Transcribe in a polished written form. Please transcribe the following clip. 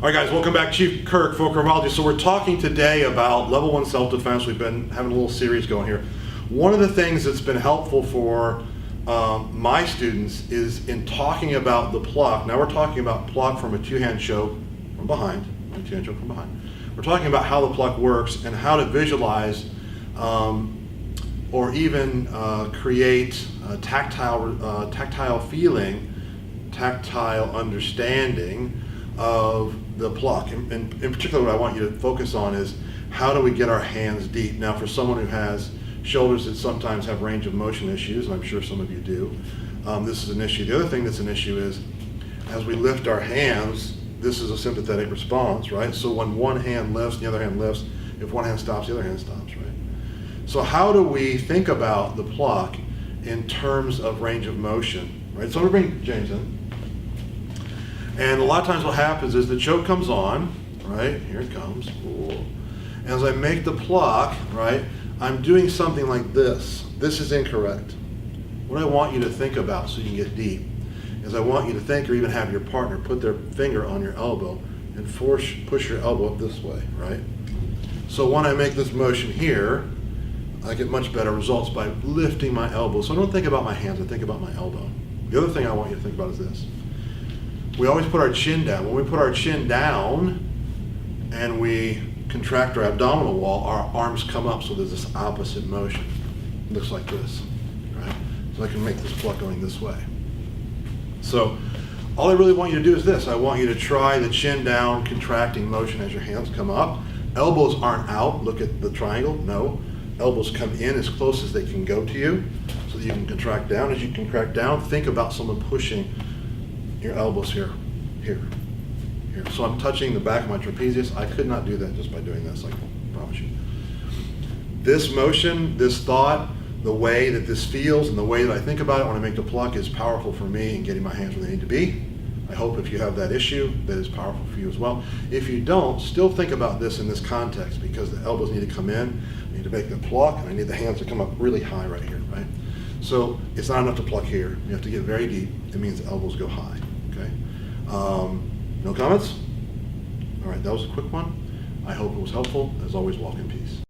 All right, guys, welcome back. Chief Kirk, Folk Herbology. So we're talking today about level 1 self-defense. We've been having a little series going here. One of the things that's been helpful for my students is in talking about the pluck. Now we're talking about pluck from a two-hand choke from behind. We're talking about how the pluck works and how to visualize or even create tactile feeling, tactile understanding of the pluck. In particular, what I want you to focus on is how do we get our hands deep. Now, for someone who has shoulders that sometimes have range of motion issues, and I'm sure some of you do, this is an issue. The other thing that's an issue is as we lift our hands, this is a sympathetic response, right? So when one hand lifts, the other hand lifts. If one hand stops, the other hand stops, right? So how do we think about the pluck in terms of range of motion, right? So I'm gonna bring James in. And a lot of times what happens is the choke comes on, right? Here it comes. And as I make the pluck, right, I'm doing something like this. This is incorrect. What I want you to think about so you can get deep is I want you to think, or even have your partner put their finger on your elbow and push your elbow up this way, right? So when I make this motion here, I get much better results by lifting my elbow. So I don't think about my hands, I think about my elbow. The other thing I want you to think about is this. We always put our chin down. When we put our chin down and we contract our abdominal wall, our arms come up, so there's this opposite motion. It looks like this, right? So I can make this pluck going this way. So all I really want you to do is this. I want you to try the chin down contracting motion as your hands come up. Elbows aren't out. Look at the triangle. No. Elbows come in as close as they can go to you so that you can contract down. As you contract down, think about someone pushing your elbows here. So I'm touching the back of my trapezius. I could not do that just by doing this, I promise you. This motion, this thought, the way that this feels and the way that I think about it when I make the pluck is powerful for me in getting my hands where they need to be. I hope if you have that issue, that is powerful for you as well. If you don't, still think about this in this context because the elbows need to come in, I need to make the pluck, and I need the hands to come up really high right here, right? So it's not enough to pluck here. You have to get very deep. It means the elbows go high, okay? No comments? All right, that was a quick one. I hope it was helpful. As always, walk in peace.